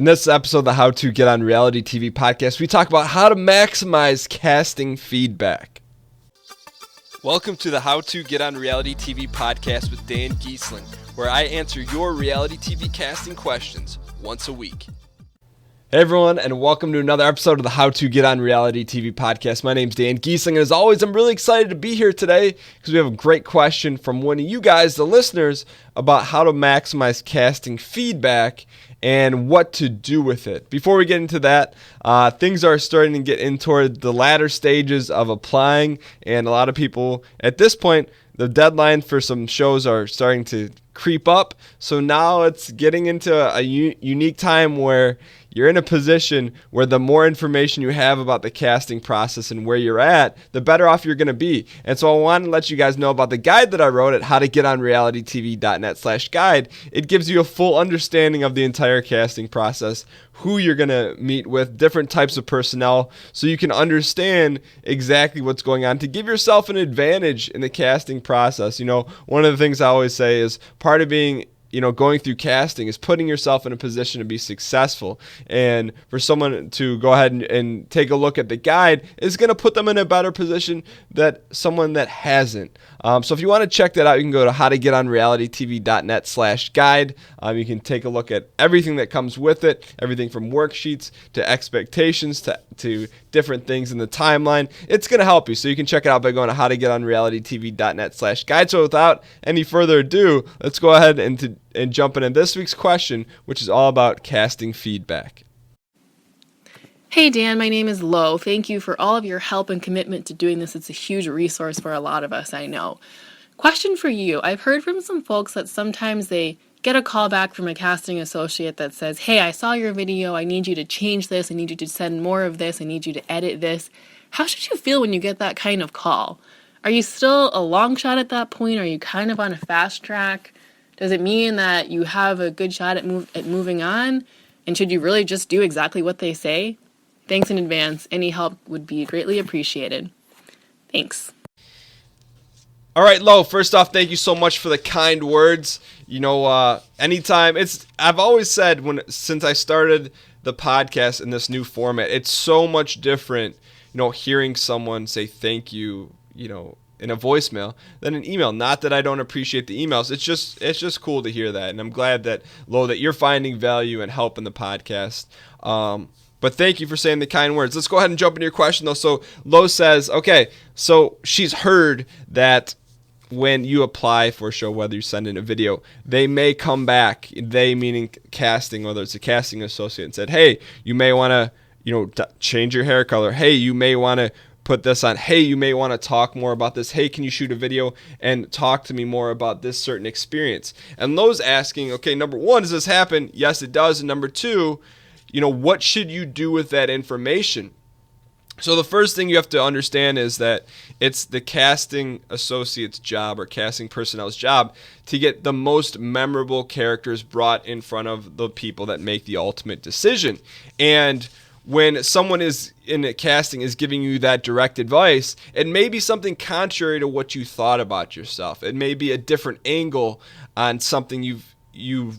In this episode of the How to Get on Reality TV podcast, we talk about how to maximize casting feedback. Welcome to the How to Get on Reality TV podcast with Dan Giesling, where I answer your reality TV casting questions once a week. Hey everyone, and welcome to another episode of the How to Get on Reality TV podcast. My name's Dan Giesling, and as always, I'm really excited to be here today because we have a great question from one of you guys, the listeners, about how to maximize casting feedback and what to do with it. Before we get into that, things are starting to get in toward the latter stages of applying, and a lot of people at this point, the deadline for some shows are starting to creep up. So now it's getting into a unique time where you're in a position where the more information you have about the casting process and where you're at, the better off you're going to be. And so I want to let you guys know about the guide that I wrote at howtogetonrealitytv.net/guide. It gives you a full understanding of the entire casting process, who you're going to meet with, different types of personnel, so you can understand exactly what's going on to give yourself an advantage in the casting process. You know, one of the things I always say is part of being going through casting is putting yourself in a position to be successful. And for someone to go ahead and take a look at the guide is going to put them in a better position than someone that hasn't. So if you want to check that out, you can go to howtogetonrealitytv.net/guide. You can take a look at everything that comes with it, everything from worksheets to expectations to different things in the timeline. It's going to help you. So you can check it out by going to howtogetonrealitytv.net/guide. So without any further ado, let's go ahead and jump into this week's question, which is all about casting feedback. Hey Dan, my name is Lo. Thank you for all of your help and commitment to doing this. It's a huge resource for a lot of us, I know. Question for you. I've heard from some folks that sometimes they get a call back from a casting associate that says, hey, I saw your video. I need you to change this. I need you to send more of this. I need you to edit this. How should you feel when you get that kind of call? Are you still a long shot at that point? Are you kind of on a fast track? Does it mean that you have a good shot at moving on? And should you really just do exactly what they say? Thanks in advance. Any help would be greatly appreciated. Thanks. All right, Lo, first off, thank you so much for the kind words. Anytime I've always said since I started the podcast in this new format, it's so much different, hearing someone say thank you, in a voicemail than an email. Not that I don't appreciate the emails. It's just cool to hear that. And I'm glad that, Lo, that you're finding value and help in the podcast. But thank you for saying the kind words. Let's go ahead and jump into your question, though. So Lo says, okay, so she's heard that when you apply for a show, whether you send in a video, they may come back, they meaning casting, whether it's a casting associate, and said, hey, you may want to, change your hair color. Hey, you may want to put this on. Hey, you may want to talk more about this. Hey, can you shoot a video and talk to me more about this certain experience? And Lo's asking, okay, number one, does this happen? Yes, it does. And number two, what should you do with that information? So the first thing you have to understand is that it's the casting associate's job or casting personnel's job to get the most memorable characters brought in front of the people that make the ultimate decision. And when someone is in a casting is giving you that direct advice, it may be something contrary to what you thought about yourself. It may be a different angle on something you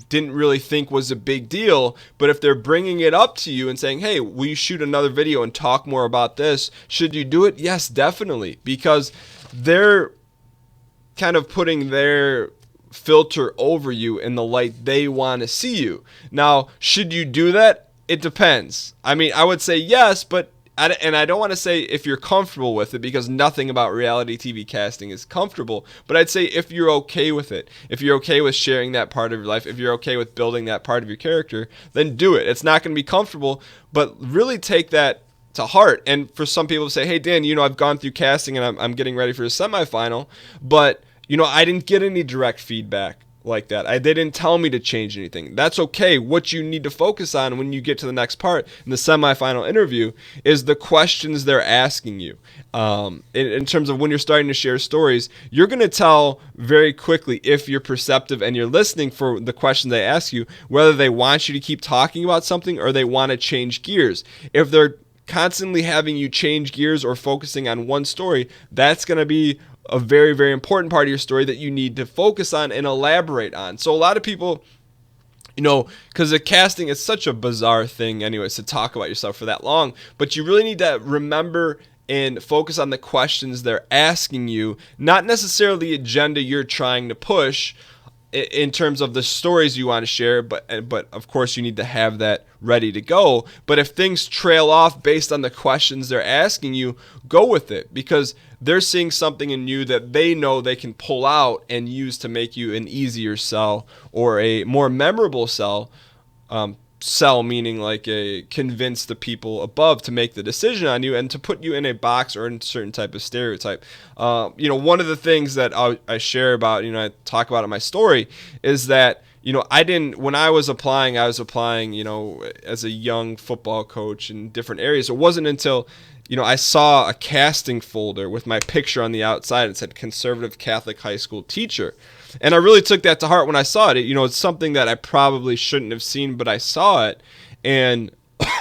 didn't really think was a big deal, but if they're bringing it up to you and saying, hey, will you shoot another video and talk more about this? Should you do it? Yes, definitely, because they're kind of putting their filter over you in the light they want to see you. Now, should you do that? It depends. I mean, I would say yes, but I don't want to say if you're comfortable with it, because nothing about reality TV casting is comfortable, but I'd say if you're okay with it, if you're okay with sharing that part of your life, if you're okay with building that part of your character, then do it. It's not going to be comfortable, but really take that to heart. And for some people to say, hey, Dan, I've gone through casting and I'm getting ready for the semifinal, but, I didn't get any direct feedback like that. They didn't tell me to change anything. That's okay. What you need to focus on when you get to the next part in the semifinal interview is the questions they're asking you. In terms of when you're starting to share stories, you're going to tell very quickly if you're perceptive and you're listening for the questions they ask you, whether they want you to keep talking about something or they want to change gears. If they're constantly having you change gears or focusing on one story, that's going to be a very, very important part of your story that you need to focus on and elaborate on. So a lot of people because the casting is such a bizarre thing anyways to talk about yourself for that long, but you really need to remember and focus on the questions they're asking you, not necessarily the agenda you're trying to push in terms of the stories you want to share, but of course you need to have that ready to go. But if things trail off based on the questions they're asking you, go with it, because they're seeing something in you that they know they can pull out and use to make you an easier sell or a more memorable sell. Sell meaning like convince the people above to make the decision on you and to put you in a box or in a certain type of stereotype. One of the things that I share about, I talk about in my story is that, when I was applying, as a young football coach in different areas. It wasn't until, I saw a casting folder with my picture on the outside. It said conservative Catholic high school teacher. And I really took that to heart when I saw it. It's something that I probably shouldn't have seen, but I saw it. And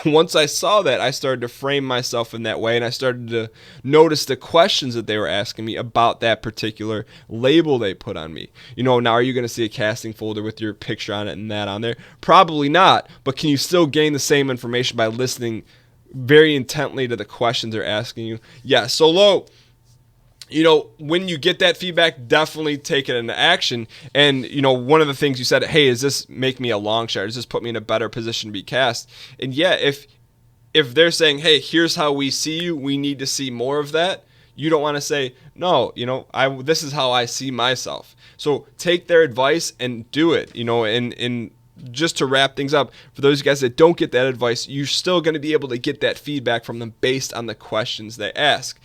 once I saw that, I started to frame myself in that way, and I started to notice the questions that they were asking me about that particular label they put on me. Now are you going to see a casting folder with your picture on it and that on there? Probably not, but can you still gain the same information by listening very intently to the questions they're asking you? Yeah, so Lo, when you get that feedback, definitely take it into action. And, one of the things you said, hey, does this make me a long shot? Does this put me in a better position to be cast? And yeah, if they're saying, hey, here's how we see you, we need to see more of that, you don't want to say, no, this is how I see myself. So take their advice and do it, and just to wrap things up, for those guys that don't get that advice, you're still going to be able to get that feedback from them based on the questions they ask.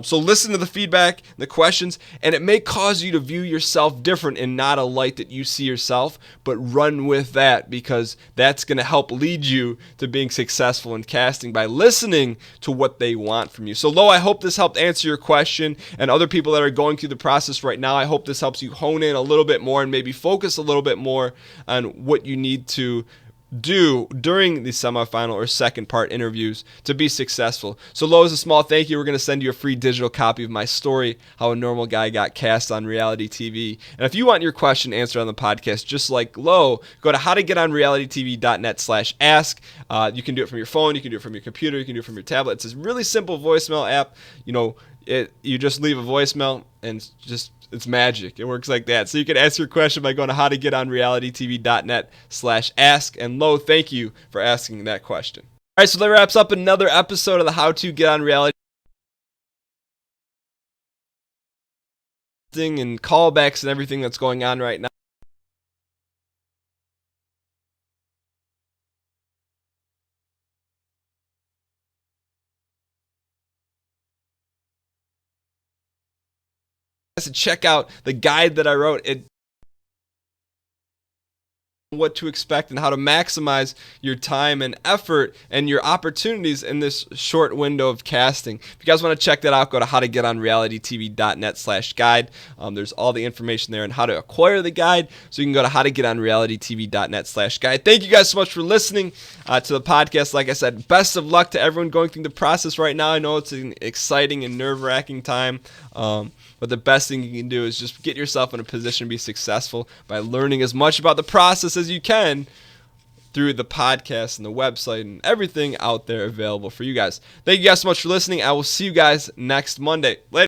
So listen to the feedback, the questions, and it may cause you to view yourself different and not a light that you see yourself, but run with that, because that's going to help lead you to being successful in casting by listening to what they want from you. So Lo, I hope this helped answer your question, and other people that are going through the process right now, I hope this helps you hone in a little bit more and maybe focus a little bit more on what you need to do during the semifinal or second part interviews to be successful. So Lo, as a small thank you, we're going to send you a free digital copy of my story, How a Normal Guy Got Cast on Reality TV. And if you want your question answered on the podcast, just like Lo, go to howtogetonrealitytv.net/ask. You can do it from your phone, you can do it from your computer, you can do it from your tablet. It's a really simple voicemail app. You just leave a voicemail and it's magic. It works like that. So you can ask your question by going to howtogetonrealitytv.net/ask. And Lo, thank you for asking that question. All right, so that wraps up another episode of the How to Get on Reality and callbacks and everything that's going on right now. To check out the guide that I wrote, what to expect and how to maximize your time and effort and your opportunities in this short window of casting. If you guys want to check that out, go to howtogetonrealitytv.net/guide. There's all the information there on how to acquire the guide. So you can go to howtogetonrealitytv.net/guide. Thank you guys so much for listening to the podcast. Like I said, best of luck to everyone going through the process right now. I know it's an exciting and nerve-wracking time. But the best thing you can do is just get yourself in a position to be successful by learning as much about the process as you can through the podcast and the website and everything out there available for you guys. Thank you guys so much for listening. I will see you guys next Monday. Later.